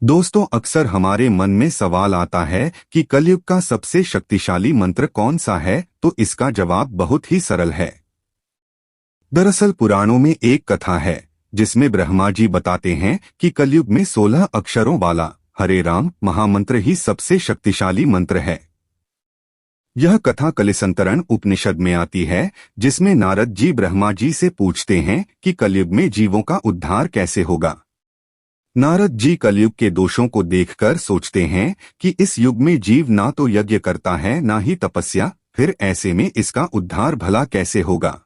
दोस्तों, अक्सर हमारे मन में सवाल आता है कि कलयुग का सबसे शक्तिशाली मंत्र कौन सा है। तो इसका जवाब बहुत ही सरल है। दरअसल पुराणों में एक कथा है जिसमें ब्रह्मा जी बताते हैं कि कलयुग में 16 अक्षरों वाला हरे राम महामंत्र ही सबसे शक्तिशाली मंत्र है। यह कथा कलिसंतरण उपनिषद में आती है, जिसमें नारद जी ब्रह्मा जी से पूछते हैं कि कलयुग में जीवों का उद्धार कैसे होगा। नारद जी कलयुग के दोषों को देखकर सोचते हैं कि इस युग में जीव ना तो यज्ञ करता है ना ही तपस्या, फिर ऐसे में इसका उद्धार भला कैसे होगा।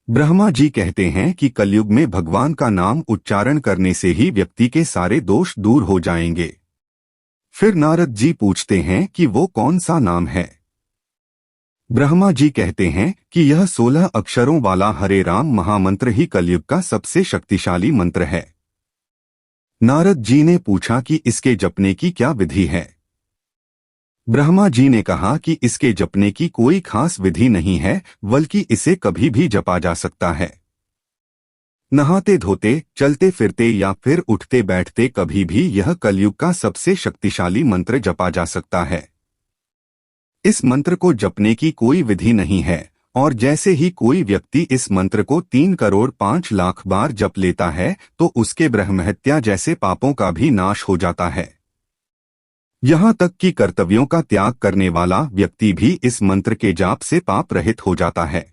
ब्रह्मा जी कहते हैं कि कलयुग में भगवान का नाम उच्चारण करने से ही व्यक्ति के सारे दोष दूर हो जाएंगे। फिर नारद जी पूछते हैं कि वो कौन सा नाम है। ब्रह्मा जी कहते हैं कि यह 16 अक्षरों वाला हरे राम महामंत्र ही कलयुग का सबसे शक्तिशाली मंत्र है। नारद जी ने पूछा कि इसके जपने की क्या विधि है। ब्रह्मा जी ने कहा कि इसके जपने की कोई खास विधि नहीं है, बल्कि इसे कभी भी जपा जा सकता है। नहाते धोते, चलते फिरते या फिर उठते बैठते कभी भी यह कलयुग का सबसे शक्तिशाली मंत्र जपा जा सकता है। इस मंत्र को जपने की कोई विधि नहीं है, और जैसे ही कोई व्यक्ति इस मंत्र को 3 करोड़ 5 लाख बार जप लेता है तो उसके ब्रह्महत्या जैसे पापों का भी नाश हो जाता है। यहाँ तक कि कर्तव्यों का त्याग करने वाला व्यक्ति भी इस मंत्र के जाप से पाप रहित हो जाता है।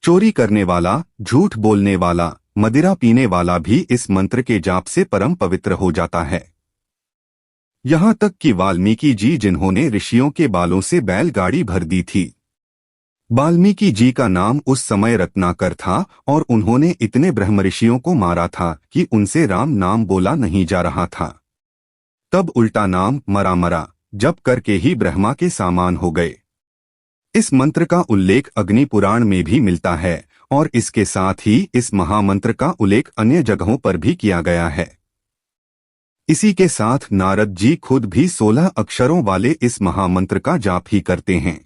चोरी करने वाला, झूठ बोलने वाला, मदिरा पीने वाला भी इस मंत्र के जाप से परम पवित्र हो जाता है। यहाँ तक कि वाल्मीकि जी, जिन्होंने ऋषियों के बालों से बैलगाड़ी भर दी थी, वाल्मीकि जी का नाम उस समय रत्नाकर था और उन्होंने इतने ब्रह्मऋषियों को मारा था कि उनसे राम नाम बोला नहीं जा रहा था। तब उल्टा नाम मरा मरा जप करके ही ब्रह्मा के सामान हो गए। इस मंत्र का उल्लेख अग्नि पुराण में भी मिलता है और इसके साथ ही इस महामंत्र का उल्लेख अन्य जगहों पर भी किया गया है। इसी के साथ नारद जी खुद भी 16 अक्षरों वाले इस महामंत्र का जाप ही करते हैं।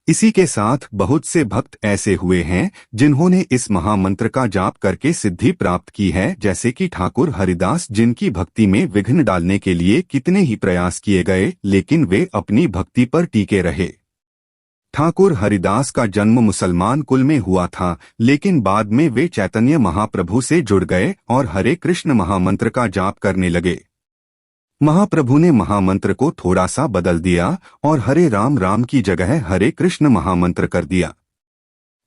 इसी के साथ बहुत से भक्त ऐसे हुए हैं जिन्होंने इस महामंत्र का जाप करके सिद्धि प्राप्त की है, जैसे कि ठाकुर हरिदास, जिनकी भक्ति में विघ्न डालने के लिए कितने ही प्रयास किए गए लेकिन वे अपनी भक्ति पर टिके रहे। ठाकुर हरिदास का जन्म मुसलमान कुल में हुआ था, लेकिन बाद में वे चैतन्य महाप्रभु से जुड़ गए और हरे कृष्ण महामंत्र का जाप करने लगे। महाप्रभु ने महामंत्र को थोड़ा सा बदल दिया और हरे राम राम की जगह हरे कृष्ण महामंत्र कर दिया।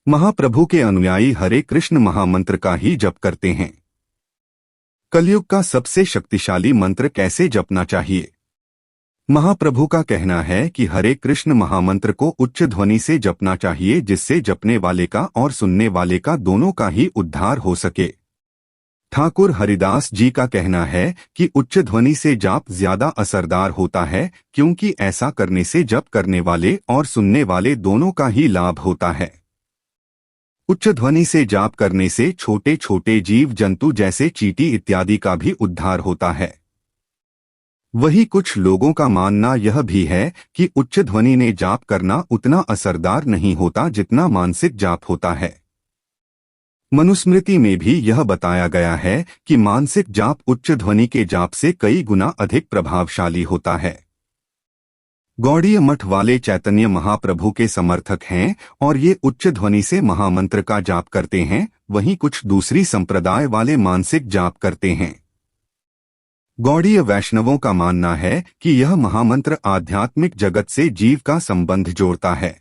महाप्रभु के अनुयायी हरे कृष्ण महामंत्र का ही जप करते हैं। कलयुग का सबसे शक्तिशाली मंत्र कैसे जपना चाहिए। महाप्रभु का कहना है कि हरे कृष्ण महामंत्र को उच्च ध्वनि से जपना चाहिए, जिससे जपने वाले का और सुनने वाले का दोनों का ही उद्धार हो सके। ठाकुर हरिदास जी का कहना है कि उच्च ध्वनि से जाप ज्यादा असरदार होता है, क्योंकि ऐसा करने से जप करने वाले और सुनने वाले दोनों का ही लाभ होता है। उच्च ध्वनि से जाप करने से छोटे छोटे जीव जंतु जैसे चींटी इत्यादि का भी उद्धार होता है। वही कुछ लोगों का मानना यह भी है कि उच्च ध्वनि ने जाप करना उतना असरदार नहीं होता जितना मानसिक जाप होता है। मनुस्मृति में भी यह बताया गया है कि मानसिक जाप उच्च ध्वनि के जाप से कई गुना अधिक प्रभावशाली होता है। गौड़ीय मठ वाले चैतन्य महाप्रभु के समर्थक हैं और ये उच्च ध्वनि से महामंत्र का जाप करते हैं, वहीं कुछ दूसरी संप्रदाय वाले मानसिक जाप करते हैं। गौड़ीय वैष्णवों का मानना है कि यह महामंत्र आध्यात्मिक जगत से जीव का संबंध जोड़ता है।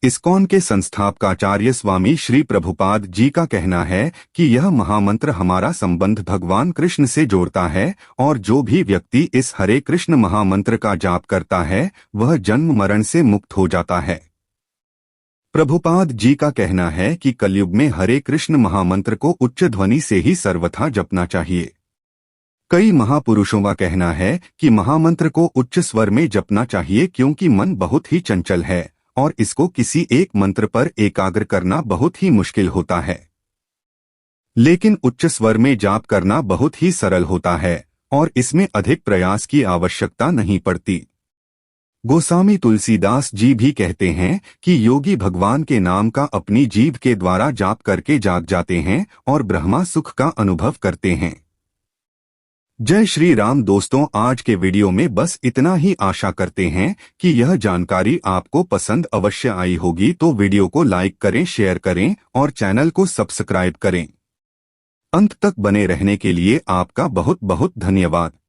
इस्कॉन के संस्थापकाचार्य स्वामी श्री प्रभुपाद जी का कहना है कि यह महामंत्र हमारा संबंध भगवान कृष्ण से जोड़ता है और जो भी व्यक्ति इस हरे कृष्ण महामंत्र का जाप करता है वह जन्म मरण से मुक्त हो जाता है। प्रभुपाद जी का कहना है कि कलयुग में हरे कृष्ण महामंत्र को उच्च ध्वनि से ही सर्वथा जपना चाहिए। कई महापुरुषों का कहना है कि महामंत्र को उच्च स्वर में जपना चाहिए, क्योंकि मन बहुत ही चंचल है और इसको किसी एक मंत्र पर एकाग्र करना बहुत ही मुश्किल होता है। लेकिन उच्च स्वर में जाप करना बहुत ही सरल होता है और इसमें अधिक प्रयास की आवश्यकता नहीं पड़ती। गोस्वामी तुलसीदास जी भी कहते हैं कि योगी भगवान के नाम का अपनी जीभ के द्वारा जाप करके जाग जाते हैं और ब्रह्मा सुख का अनुभव करते हैं। जय श्री राम दोस्तों, आज के वीडियो में बस इतना ही। आशा करते हैं कि यह जानकारी आपको पसंद अवश्य आई होगी, तो वीडियो को लाइक करें, शेयर करें और चैनल को सब्सक्राइब करें। अंत तक बने रहने के लिए आपका बहुत बहुत धन्यवाद।